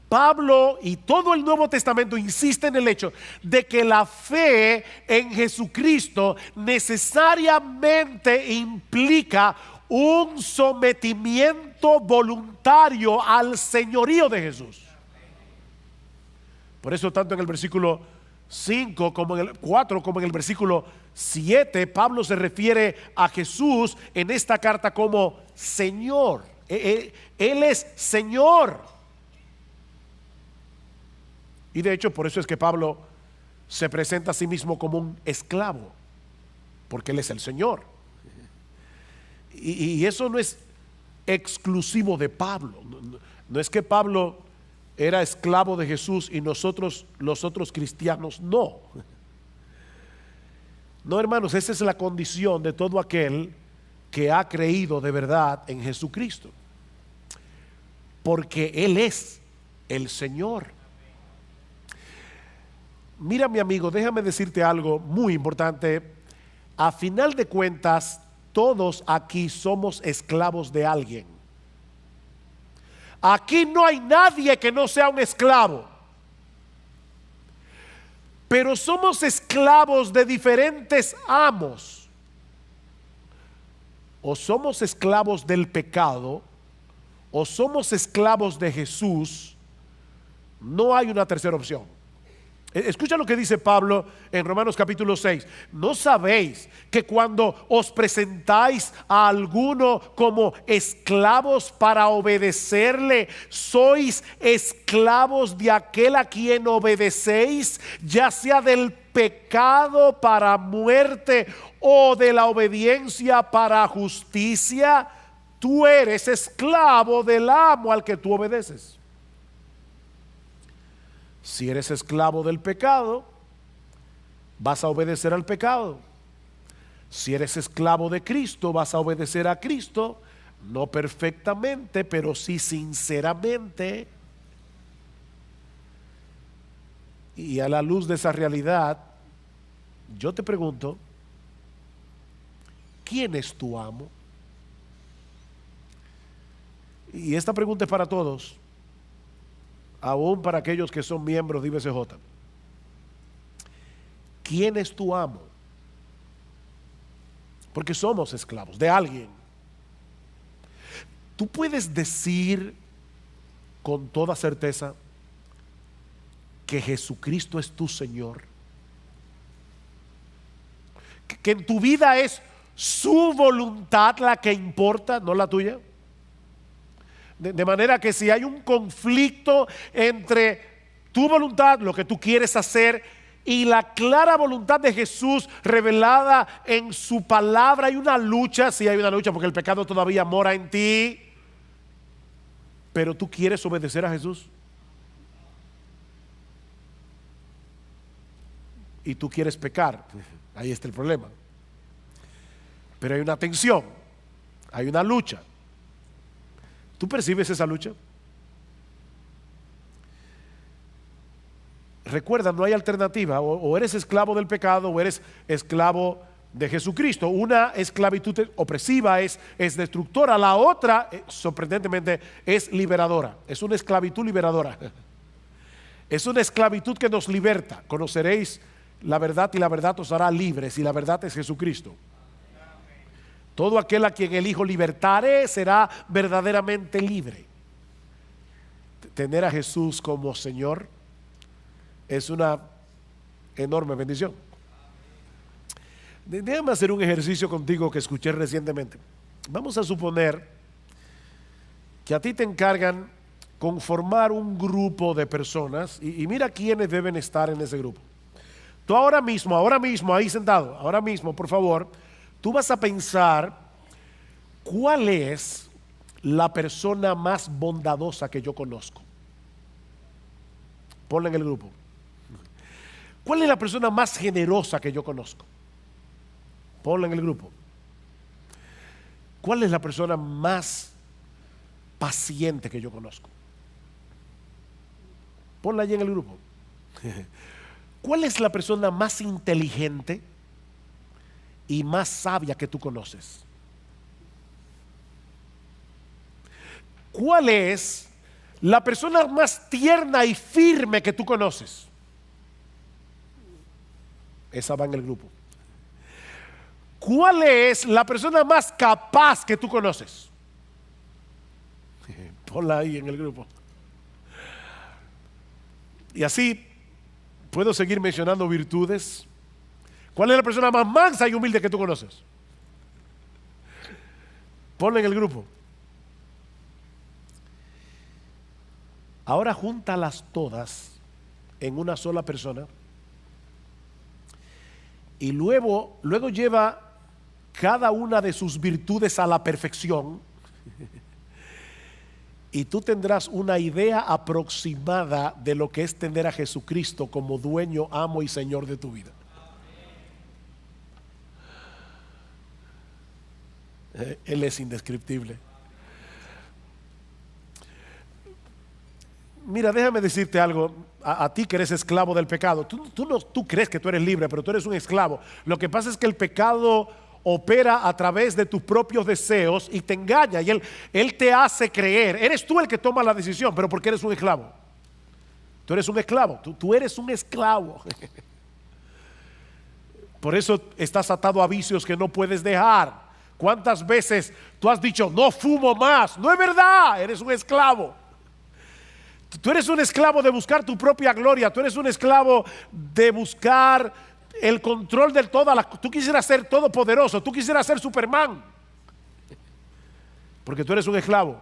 Pablo y todo el Nuevo Testamento insiste en el hecho de que la fe en Jesucristo necesariamente implica un sometimiento voluntario al señorío de Jesús. Por eso tanto en el versículo 5 como en el 4 como en el versículo 7, Pablo se refiere a Jesús en esta carta como Señor. Él es Señor. Y de hecho por eso es que Pablo se presenta a sí mismo como un esclavo, porque Él es el Señor. Y eso no es exclusivo de Pablo. No es que Pablo era esclavo de Jesús y nosotros los otros cristianos no. No, hermanos, esa es la condición de todo aquel que ha creído de verdad en Jesucristo, porque Él es el Señor. Mira, mi amigo, déjame decirte algo muy importante. A final de cuentas, todos aquí somos esclavos de alguien. Aquí no hay nadie que no sea un esclavo. Pero somos esclavos de diferentes amos. O somos esclavos del pecado, o somos esclavos de Jesús. No hay una tercera opción. Escucha lo que dice Pablo en Romanos capítulo 6. ¿No sabéis que cuando os presentáis a alguno como esclavos para obedecerle, sois esclavos de aquel a quien obedecéis, ya sea del pecado para muerte o de la obediencia para justicia? Tú eres esclavo del amo al que tú obedeces. Si eres esclavo del pecado, vas a obedecer al pecado. Si eres esclavo de Cristo, vas a obedecer a Cristo, no perfectamente, pero sí sinceramente. Y a la luz de esa realidad, yo te pregunto, ¿quién es tu amo? Y esta pregunta es para todos, aún para aquellos que son miembros de IBCJ. ¿Quién es tu amo? Porque somos esclavos de alguien. Tú puedes decir con toda certeza que Jesucristo es tu Señor, que en tu vida es su voluntad la que importa, no la tuya. De manera que si hay un conflicto entre tu voluntad, lo que tú quieres hacer, y la clara voluntad de Jesús revelada en su palabra, hay una lucha. Sí, hay una lucha porque el pecado todavía mora en ti, pero tú quieres obedecer a Jesús y tú quieres pecar. Ahí está el problema. Pero hay una tensión, hay una lucha. ¿Tú percibes esa lucha? Recuerda, no hay alternativa. O eres esclavo del pecado o eres esclavo de Jesucristo. Una esclavitud opresiva es destructora. La otra, sorprendentemente, es liberadora. Es una esclavitud liberadora. Es una esclavitud que nos liberta. Conoceréis la verdad y la verdad os hará libres, y la verdad es Jesucristo. Todo aquel a quien el Hijo libertare será verdaderamente libre. Tener a Jesús como Señor es una enorme bendición. Déjame hacer un ejercicio contigo que escuché recientemente. Vamos a suponer que a ti te encargan conformar un grupo de personas y mira quiénes deben estar en ese grupo. Tú ahora mismo, ahí sentado, ahora mismo, por favor, tú vas a pensar cuál es la persona más bondadosa que yo conozco. Ponla en el grupo. ¿Cuál es la persona más generosa que yo conozco? Ponla en el grupo. ¿Cuál es la persona más paciente que yo conozco? Ponla allí en el grupo. ¿Cuál es la persona más inteligente y más sabia que tú conoces? ¿Cuál es la persona más tierna y firme que tú conoces? Esa va en el grupo. ¿Cuál es la persona más capaz que tú conoces? Ponla ahí en el grupo. Y así puedo seguir mencionando virtudes. ¿Cuál es la persona más mansa y humilde que tú conoces? Ponla en el grupo. Ahora júntalas todas en una sola persona. Y luego lleva cada una de sus virtudes a la perfección. Y tú tendrás una idea aproximada de lo que es tener a Jesucristo como dueño, amo y Señor de tu vida. Él es indescriptible. Mira, déjame decirte algo. A ti que eres esclavo del pecado, tú crees que tú eres libre, pero tú eres un esclavo. Lo que pasa es que el pecado opera a través de tus propios deseos y te engaña, y él te hace creer. Eres tú el que toma la decisión, pero porque eres un esclavo. Tú eres un esclavo, tú eres un esclavo. Por eso estás atado a vicios que no puedes dejar. ¿Cuántas veces tú has dicho, no fumo más? No es verdad, eres un esclavo. Tú eres un esclavo de buscar tu propia gloria. Tú eres un esclavo de buscar el control de todas las. Tú quisieras ser todopoderoso. Tú quisieras ser Superman. Porque tú eres un esclavo.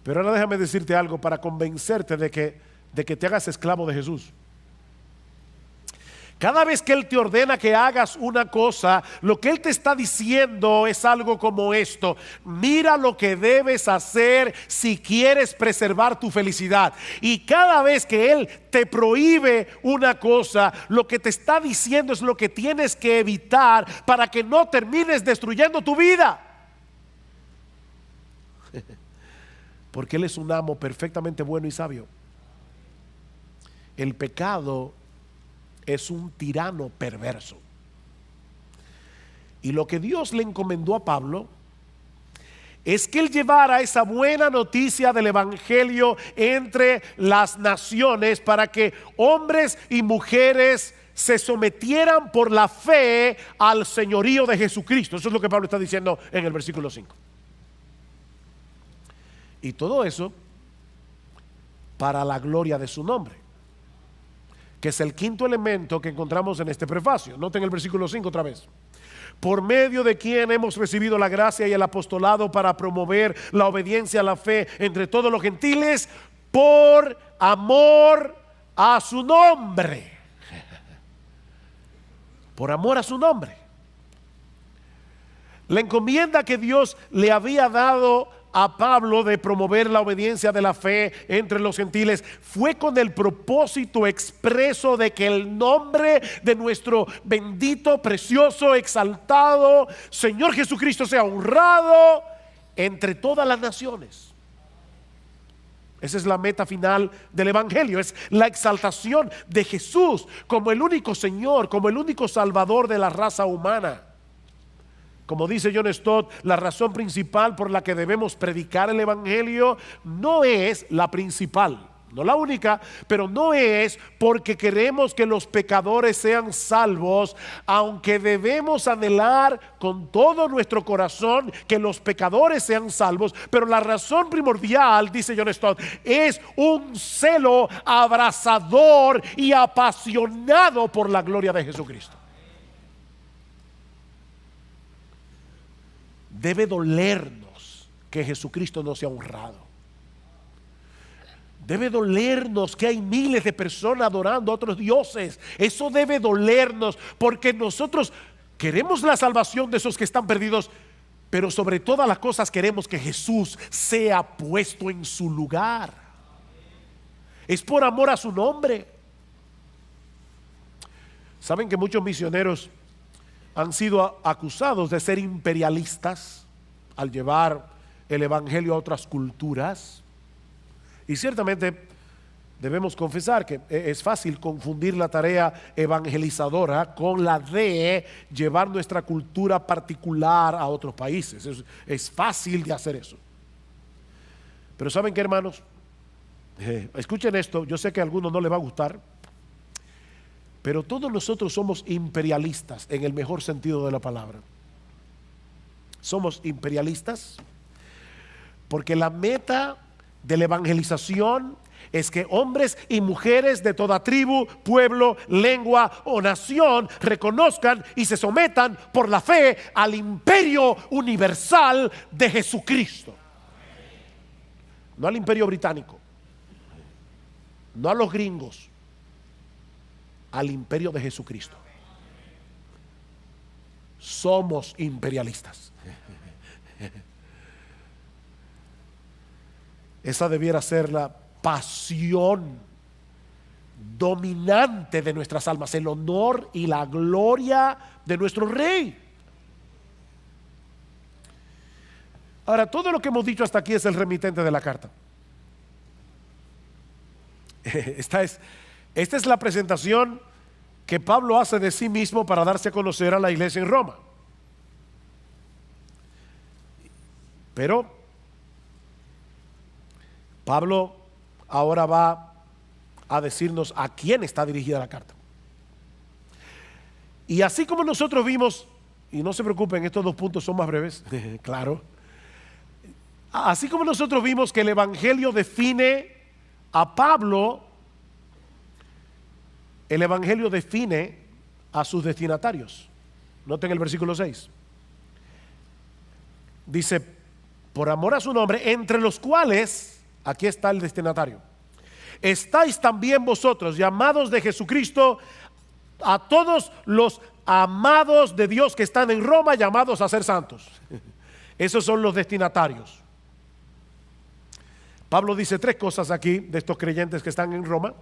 Pero ahora déjame decirte algo para convencerte de que te hagas esclavo de Jesús. Cada vez que Él te ordena que hagas una cosa, lo que Él te está diciendo es algo como esto: mira lo que debes hacer si quieres preservar tu felicidad. Y cada vez que Él te prohíbe una cosa, lo que te está diciendo es lo que tienes que evitar para que no termines destruyendo tu vida. Porque Él es un amo perfectamente bueno y sabio. El pecado es un tirano perverso. Y lo que Dios le encomendó a Pablo es que él llevara esa buena noticia del evangelio entre las naciones para que hombres y mujeres se sometieran por la fe al señorío de Jesucristo. Eso es lo que Pablo está diciendo en el versículo 5. Y todo eso para la gloria de su nombre, que es el quinto elemento que encontramos en este prefacio. Noten el versículo 5 otra vez. Por medio de quien hemos recibido la gracia y el apostolado para promover la obediencia a la fe entre todos los gentiles, por amor a su nombre. Por amor a su nombre. La encomienda que Dios le había dado a Pablo de promover la obediencia de la fe entre los gentiles fue con el propósito expreso de que el nombre de nuestro bendito, precioso, exaltado Señor Jesucristo sea honrado entre todas las naciones. Esa es la meta final del Evangelio, es la exaltación de Jesús como el único Señor, como el único Salvador de la raza humana. Como dice John Stott, la razón principal por la que debemos predicar el Evangelio no es la principal, no la única, pero no es porque queremos que los pecadores sean salvos, aunque debemos anhelar con todo nuestro corazón que los pecadores sean salvos. Pero la razón primordial, dice John Stott, es un celo abrasador y apasionado por la gloria de Jesucristo. Debe dolernos que Jesucristo no sea honrado. Debe dolernos que hay miles de personas adorando a otros dioses. Eso debe dolernos porque nosotros queremos la salvación de esos que están perdidos, pero sobre todas las cosas queremos que Jesús sea puesto en su lugar. Es por amor a su nombre. Saben que muchos misioneros han sido acusados de ser imperialistas al llevar el Evangelio a otras culturas. Y ciertamente debemos confesar que es fácil confundir la tarea evangelizadora con la de llevar nuestra cultura particular a otros países. Es fácil de hacer eso. Pero ¿saben qué, hermanos? Escuchen esto, yo sé que a algunos no les va a gustar, pero todos nosotros somos imperialistas en el mejor sentido de la palabra. Somos imperialistas porque la meta de la evangelización es que hombres y mujeres de toda tribu, pueblo, lengua o nación reconozcan y se sometan por la fe al imperio universal de Jesucristo. No al imperio británico, no a los gringos, al imperio de Jesucristo. Somos imperialistas. Esa debiera ser la pasión dominante de nuestras almas, el honor y la gloria de nuestro Rey. Ahora, todo lo que hemos dicho hasta aquí es el remitente de la carta. Esta es la presentación que Pablo hace de sí mismo para darse a conocer a la iglesia en Roma. Pero Pablo ahora va a decirnos a quién está dirigida la carta. Y así como nosotros vimos, y no se preocupen, estos dos puntos son más breves, claro. Así como nosotros vimos que el Evangelio define a Pablo, el Evangelio define a sus destinatarios. Noten el versículo 6. Dice, por amor a su nombre, entre los cuales, aquí está el destinatario, estáis también vosotros, llamados de Jesucristo, a todos los amados de Dios que están en Roma, llamados a ser santos. Esos son los destinatarios. Pablo dice tres cosas aquí de estos creyentes que están en Roma.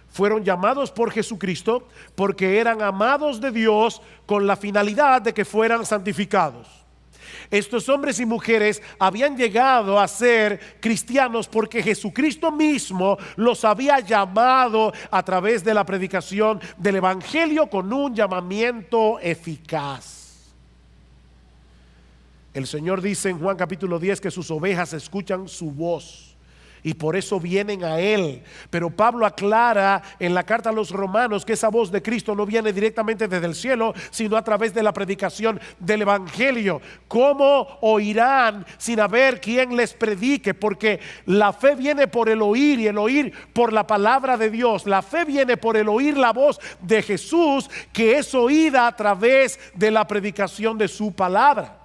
Fueron llamados por Jesucristo porque eran amados de Dios con la finalidad de que fueran santificados. Estos hombres y mujeres habían llegado a ser cristianos porque Jesucristo mismo los había llamado a través de la predicación del Evangelio con un llamamiento eficaz. El Señor dice en Juan capítulo 10 que sus ovejas escuchan su voz y por eso vienen a Él. Pero Pablo aclara en la carta a los romanos que esa voz de Cristo no viene directamente desde el cielo, sino a través de la predicación del Evangelio. ¿Cómo oirán sin haber quien les predique? Porque la fe viene por el oír y el oír por la palabra de Dios. La fe viene por el oír la voz de Jesús, que es oída a través de la predicación de su palabra.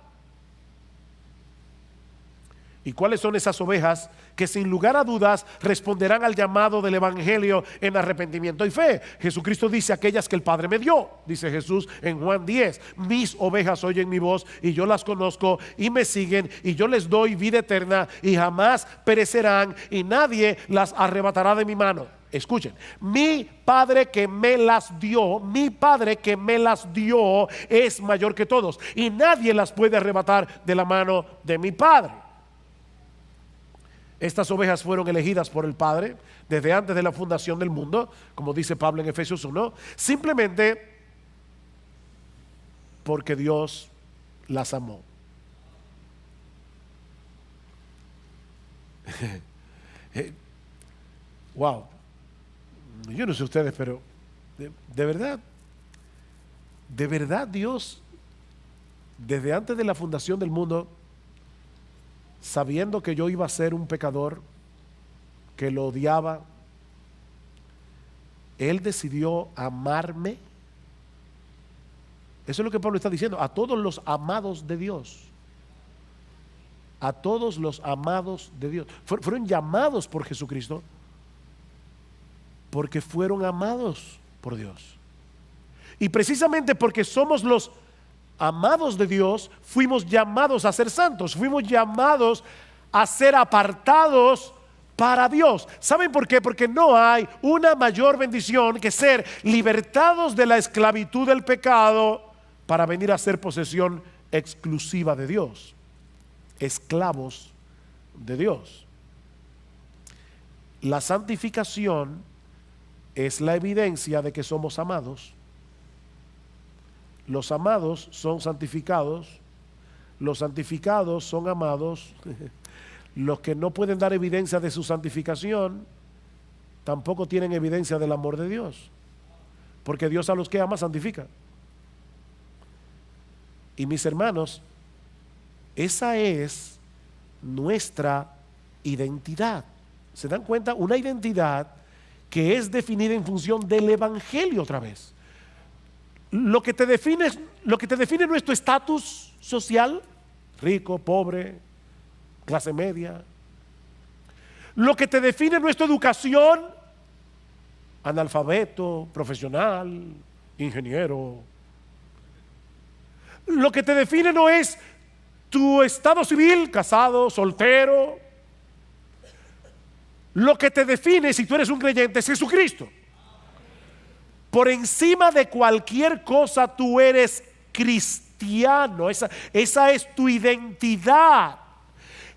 ¿Y cuáles son esas ovejas que sin lugar a dudas responderán al llamado del evangelio en arrepentimiento y fe? Jesucristo dice: aquellas que el Padre me dio, dice Jesús en Juan 10, mis ovejas oyen mi voz y yo las conozco y me siguen, y yo les doy vida eterna y jamás perecerán y nadie las arrebatará de mi mano. Escuchen, mi Padre que me las dio, mi Padre que me las dio es mayor que todos y nadie las puede arrebatar de la mano de mi Padre. Estas ovejas fueron elegidas por el Padre desde antes de la fundación del mundo, como dice Pablo en Efesios 1, simplemente porque Dios las amó. Wow, yo no sé ustedes, pero de verdad Dios, desde antes de la fundación del mundo, sabiendo que yo iba a ser un pecador, que lo odiaba, Él decidió amarme. Eso es lo que Pablo está diciendo, a todos los amados de Dios. A todos los amados de Dios. Fueron llamados por Jesucristo porque fueron amados por Dios. Y precisamente porque somos los amados de Dios, fuimos llamados a ser santos, fuimos llamados a ser apartados para Dios. ¿Saben por qué? Porque no hay una mayor bendición que ser libertados de la esclavitud del pecado para venir a ser posesión exclusiva de Dios, esclavos de Dios. La santificación es la evidencia de que somos amados. Los amados son santificados, los santificados son amados. Los que no pueden dar evidencia de su santificación tampoco tienen evidencia del amor de Dios, porque Dios a los que ama santifica. Y mis hermanos, esa es nuestra identidad. ¿Se dan cuenta? Una identidad que es definida en función del evangelio otra vez. Lo que te define nuestro estatus social, rico, pobre, clase media. Lo que te define nuestra educación, analfabeto, profesional, ingeniero. Lo que te define no es tu estado civil, casado, soltero. Lo que te define, si tú eres un creyente, es Jesucristo. Por encima de cualquier cosa tú eres cristiano. Esa es tu identidad.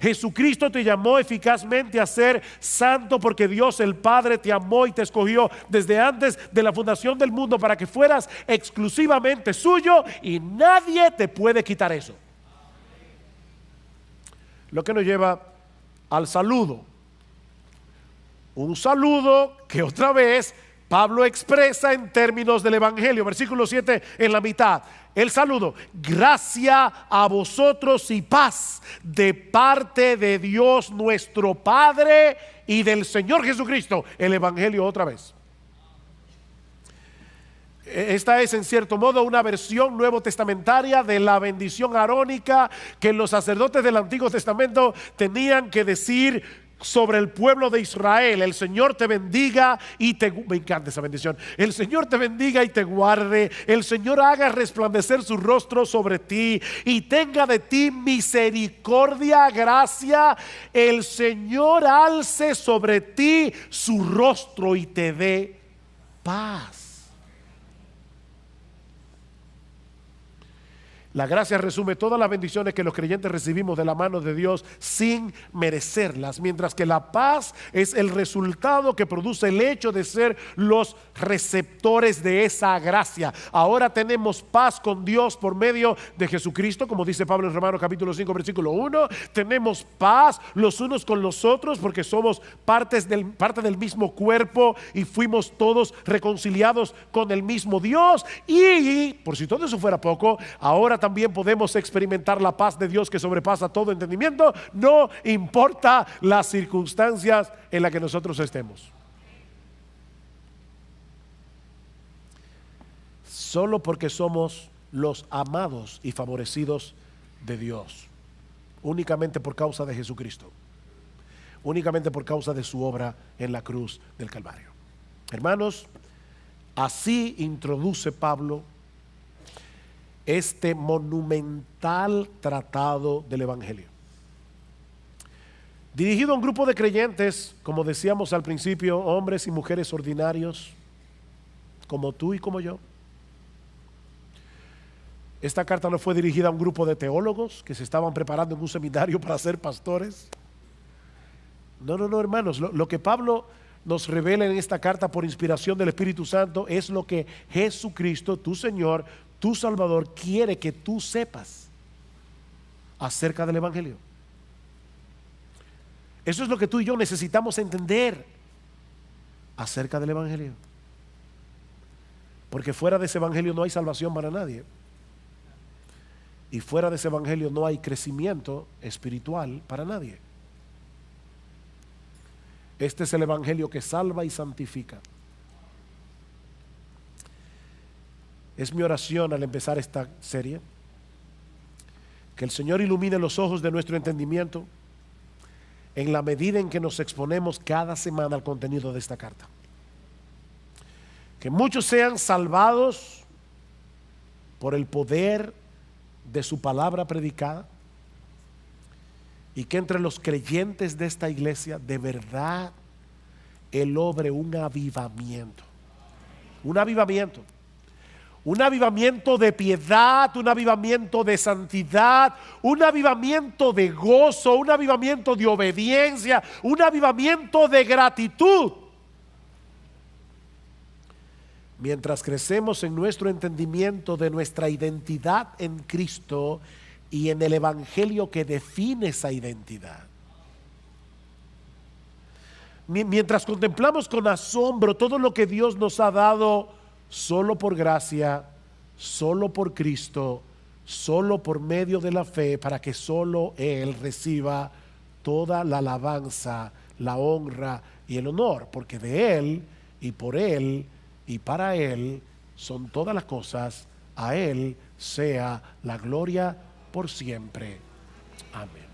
Jesucristo te llamó eficazmente a ser santo porque Dios el Padre te amó y te escogió desde antes de la fundación del mundo para que fueras exclusivamente suyo y nadie te puede quitar eso. Lo que nos lleva al saludo. Un saludo que otra vez Pablo expresa en términos del evangelio, versículo 7 en la mitad. El saludo: gracia a vosotros y paz de parte de Dios nuestro Padre y del Señor Jesucristo. El evangelio otra vez. Esta es en cierto modo una versión nuevo testamentaria de la bendición arónica que los sacerdotes del Antiguo Testamento tenían que decir sobre el pueblo de Israel. El Señor te bendiga y me encanta esa bendición. El Señor te bendiga y te guarde. El Señor haga resplandecer su rostro sobre ti y tenga de ti misericordia, gracia. El Señor alce sobre ti su rostro y te dé paz. La gracia resume todas las bendiciones que los creyentes recibimos de la mano de Dios sin merecerlas, mientras que la paz es el resultado que produce el hecho de ser los receptores de esa gracia. Ahora tenemos paz con Dios por medio de Jesucristo, como dice Pablo en Romanos capítulo 5 versículo 1. Tenemos paz los unos con los otros porque somos parte del mismo cuerpo y fuimos todos reconciliados con el mismo Dios. Y por si todo eso fuera poco, ahora también podemos experimentar la paz de Dios que sobrepasa todo entendimiento, no importa las circunstancias en las que nosotros estemos. Solo porque somos los amados y favorecidos de Dios. únicamente por causa de Jesucristo, únicamente por causa de su obra en la cruz del Calvario. Hermanos, así introduce Pablo este monumental tratado del Evangelio, dirigido a un grupo de creyentes, como decíamos al principio, hombres y mujeres ordinarios, como tú y como yo. Esta carta no fue dirigida a un grupo de teólogos que se estaban preparando en un seminario para ser pastores. No, hermanos, lo que Pablo nos revela en esta carta por inspiración del Espíritu Santo es lo que Jesucristo, tu Señor, tu Salvador, quiere que tú sepas acerca del Evangelio. Eso es lo que tú y yo necesitamos entender acerca del Evangelio. Porque fuera de ese Evangelio no hay salvación para nadie. Y fuera de ese Evangelio no hay crecimiento espiritual para nadie. Este es el Evangelio que salva y santifica. Es mi oración al empezar esta serie, que el Señor ilumine los ojos de nuestro entendimiento en la medida en que nos exponemos cada semana al contenido de esta carta. Que muchos sean salvados por el poder de su palabra predicada, y que entre los creyentes de esta iglesia de verdad Él obre un avivamiento. Un avivamiento. Un avivamiento de piedad, un avivamiento de santidad, un avivamiento de gozo, un avivamiento de obediencia, un avivamiento de gratitud. Mientras crecemos en nuestro entendimiento de nuestra identidad en Cristo y en el Evangelio que define esa identidad. Mientras contemplamos con asombro todo lo que Dios nos ha dado solo por gracia, solo por Cristo, solo por medio de la fe, para que solo Él reciba toda la alabanza, la honra y el honor, porque de Él y por Él y para Él son todas las cosas. A Él sea la gloria por siempre. Amén.